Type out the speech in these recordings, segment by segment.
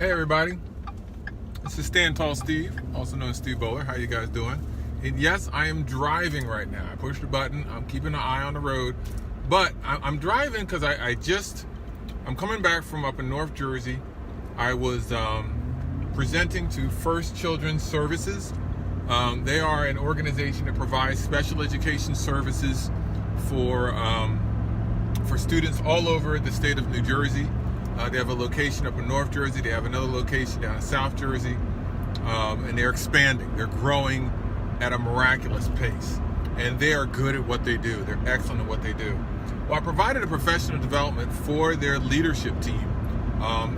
Hey everybody, this is Stand Tall Steve, also known as Steve Bowler. How you guys doing? And yes, I am driving right now. I pushed the button. I'm keeping an eye on the road, but I'm driving because I'm coming back from up in North Jersey. I was presenting to First Children's Services. They are an organization that provides special education services for students all over the state of New Jersey. They have a location up in North Jersey. They have another location down in South Jersey. And they're expanding. They're growing at a miraculous pace. And they are good at what they do. They're excellent at what they do. Well, I provided a professional development for their leadership team.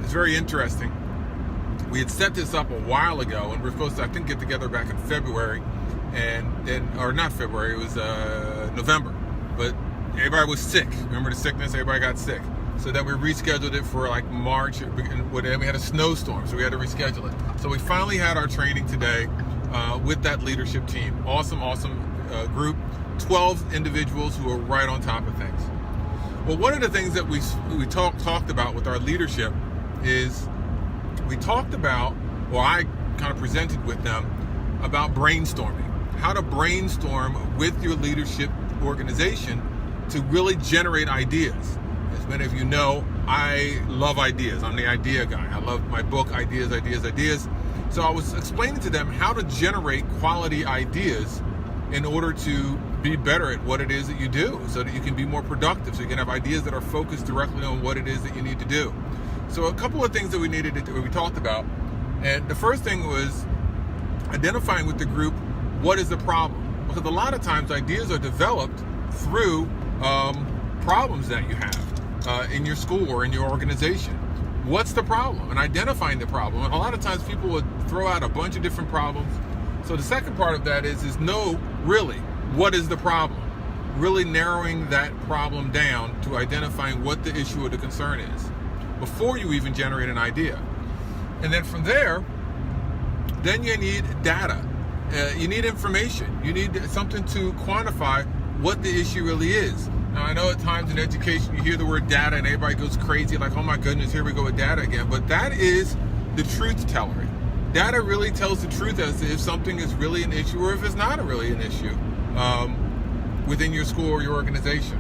It's very interesting. We had set this up a while ago, and we were supposed to, I think, get together back in February. Or not February, it was November. But everybody was sick. Remember the sickness? Everybody got sick. So then we rescheduled it for like March, and we had a snowstorm, so we had to reschedule it. So we finally had our training today with that leadership team. Awesome group, 12 individuals who are right on top of things. Well, one of the things that we talked about with our leadership is we talked about, or I kind of presented with them about brainstorming, how to brainstorm with your leadership organization to really generate ideas. As many of you know, I love ideas. I'm the idea guy. I love my book, Ideas. So I was explaining to them how to generate quality ideas in order to be better at what it is that you do, so that you can be more productive, so you can have ideas that are focused directly on what it is that you need to do. So a couple of things that we talked about, and the first thing was identifying with the group what is the problem, because a lot of times ideas are developed through problems that you have in your school or in your organization. What's the problem? And identifying the problem. And a lot of times people would throw out a bunch of different problems. So the second part of that is know really what is the problem. Really narrowing that problem down to identifying what the issue or the concern is before you even generate an idea. And then from there, then you need data. You need information. You need something to quantify what the issue really is. Now, I know at times in education you hear the word data and everybody goes crazy, like, oh my goodness, here we go with data again. But that is the truth teller. Data really tells the truth as to if something is really an issue or if it's not really an issue within your school or your organization.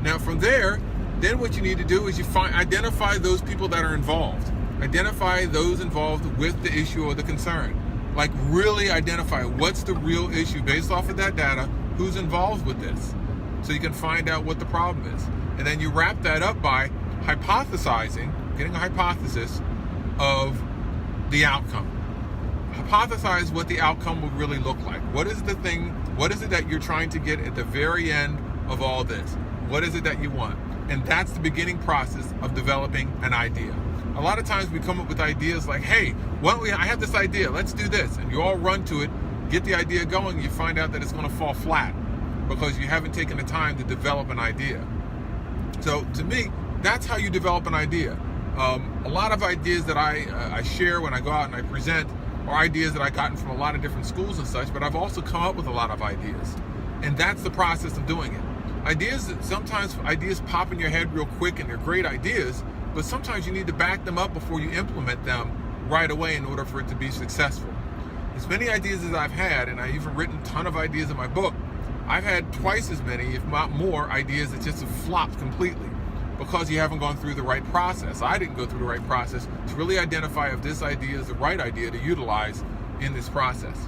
Now, from there, then what you need to do is identify those people that are involved. Identify those involved with the issue or the concern. Like, really identify what's the real issue based off of that data, who's involved with this, so you can find out what the problem is. And then you wrap that up by hypothesizing, getting a hypothesis of the outcome. Hypothesize what the outcome will really look like. What is it that you're trying to get at the very end of all this? What is it that you want? And that's the beginning process of developing an idea. A lot of times we come up with ideas like, hey, I have this idea, let's do this. And you all run to it, get the idea going, and you find out that it's going to fall flat because you haven't taken the time to develop an idea. So to me, that's how you develop an idea. A lot of ideas that I share when I go out and I present are ideas that I've gotten from a lot of different schools and such, but I've also come up with a lot of ideas. And that's the process of doing it. Sometimes ideas pop in your head real quick and they're great ideas, but sometimes you need to back them up before you implement them right away in order for it to be successful. As many ideas as I've had, and I've even written a ton of ideas in my book, I've had twice as many, if not more, ideas that just have flopped completely because you haven't gone through the right process. I didn't go through the right process to really identify if this idea is the right idea to utilize in this process.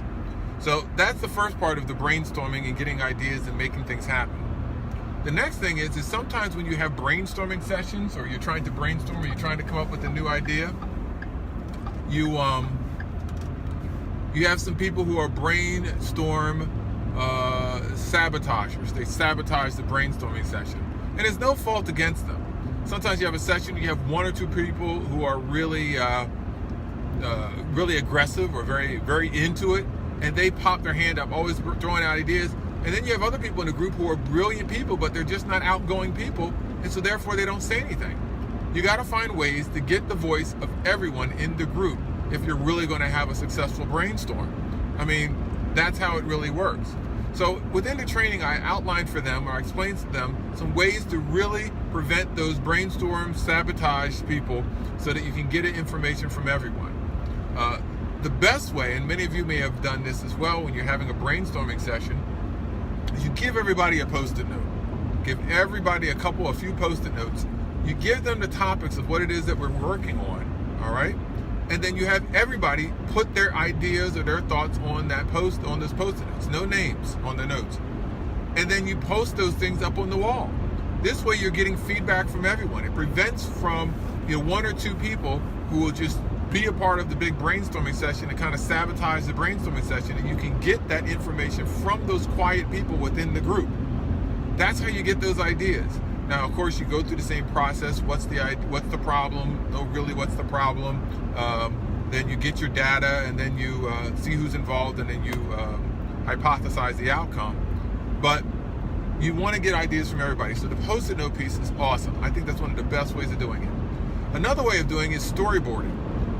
So that's the first part of the brainstorming and getting ideas and making things happen. The next thing is sometimes when you have brainstorming sessions or you're trying to brainstorm or you're trying to come up with a new idea, you have some people who are brainstorm sabotagers. They sabotage the brainstorming session. And it's no fault against them. Sometimes you have a session, you have one or two people who are really aggressive or very, very into it, and they pop their hand up, always throwing out ideas. And then you have other people in the group who are brilliant people, but they're just not outgoing people, and so therefore they don't say anything. You got to find ways to get the voice of everyone in the group if you're really going to have a successful brainstorm. I mean, that's how it really works. So within the training, I outlined for them, or I explained to them, some ways to really prevent those brainstorm sabotage people so that you can get information from everyone. The best way, and many of you may have done this as well when you're having a brainstorming session, is you give everybody a post-it note. Give everybody a few post-it notes. You give them the topics of what it is that we're working on, all right? And then you have everybody put their ideas or their thoughts on those post-it notes. No names on the notes. And then you post those things up on the wall. This way you're getting feedback from everyone. It prevents from one or two people who will just be a part of the big brainstorming session and kind of sabotage the brainstorming session, and you can get that information from those quiet people within the group. That's how you get those ideas. Now, of course, you go through the same process. What's the problem? No, really, what's the problem? Then you get your data, and then you see who's involved, and then you hypothesize the outcome. But you want to get ideas from everybody. So the post-it note piece is awesome. I think that's one of the best ways of doing it. Another way of doing it is storyboarding.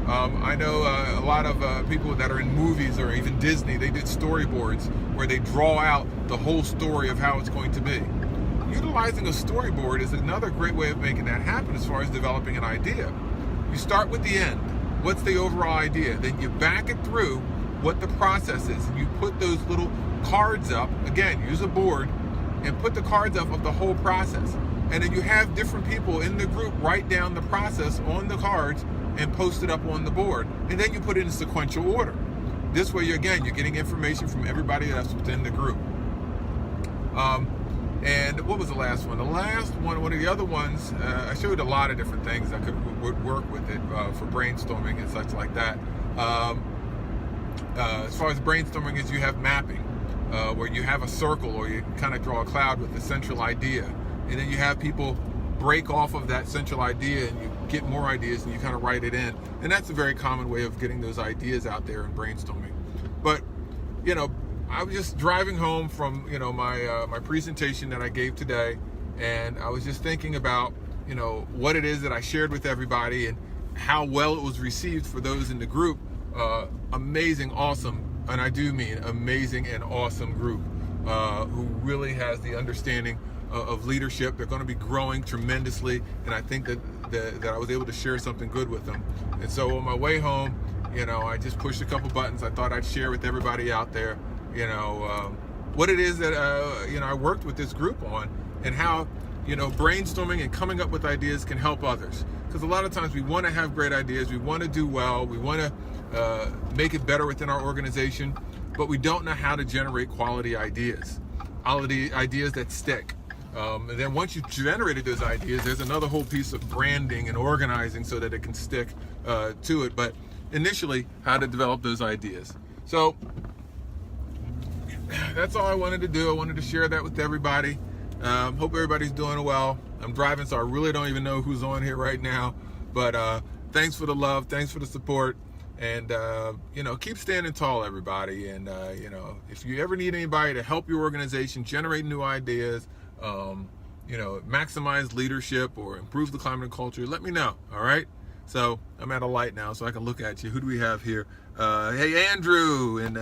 I know a lot of people that are in movies or even Disney, they did storyboards where they draw out the whole story of how it's going to be. Utilizing a storyboard is another great way of making that happen as far as developing an idea. You start with the end. What's the overall idea? Then you back it through what the process is. And you put those little cards up. Again, use a board and put the cards up of the whole process. And then you have different people in the group write down the process on the cards and post it up on the board. And then you put it in sequential order. This way, you're getting information from everybody that's within the group. And what was the last one? The last one of the other ones, I showed a lot of different things that would work with it for brainstorming and such like that. As far as brainstorming is, you have mapping, where you have a circle or you kind of draw a cloud with a central idea. And then you have people break off of that central idea and you get more ideas and you kind of write it in. And that's a very common way of getting those ideas out there in brainstorming. But, I was just driving home from, my presentation that I gave today, and I was just thinking about, what it is that I shared with everybody and how well it was received for those in the group. Amazing, awesome, and I do mean amazing and awesome group who really has the understanding of leadership. They're going to be growing tremendously, and I think that I was able to share something good with them. And so on my way home, I just pushed a couple buttons. I thought I'd share with everybody out there, what it is that, I worked with this group on, and how, brainstorming and coming up with ideas can help others. Because a lot of times we want to have great ideas, we want to do well, we want to make it better within our organization, but we don't know how to generate quality ideas that stick. And then once you've generated those ideas, there's another whole piece of branding and organizing so that it can stick to it. But initially, how to develop those ideas. So that's all I wanted to do. I wanted to share that with everybody. Hope everybody's doing well. I'm driving, so I really don't even know who's on here right now. But thanks for the love. Thanks for the support. And, keep standing tall, everybody. And, if you ever need anybody to help your organization generate new ideas, maximize leadership or improve the climate and culture, let me know. All right. So I'm at a light now, so I can look at you. Who do we have here? Hey, Andrew, and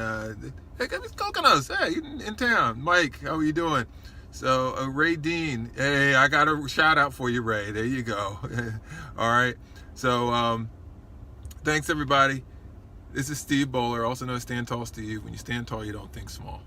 hey, Miss Coconuts. Hey, you in town? Mike, how are you doing? So Ray Dean. Hey, I got a shout out for you, Ray. There you go. All right. So thanks, everybody. This is Steve Bowler, also known as Stand Tall Steve. When you stand tall, you don't think small.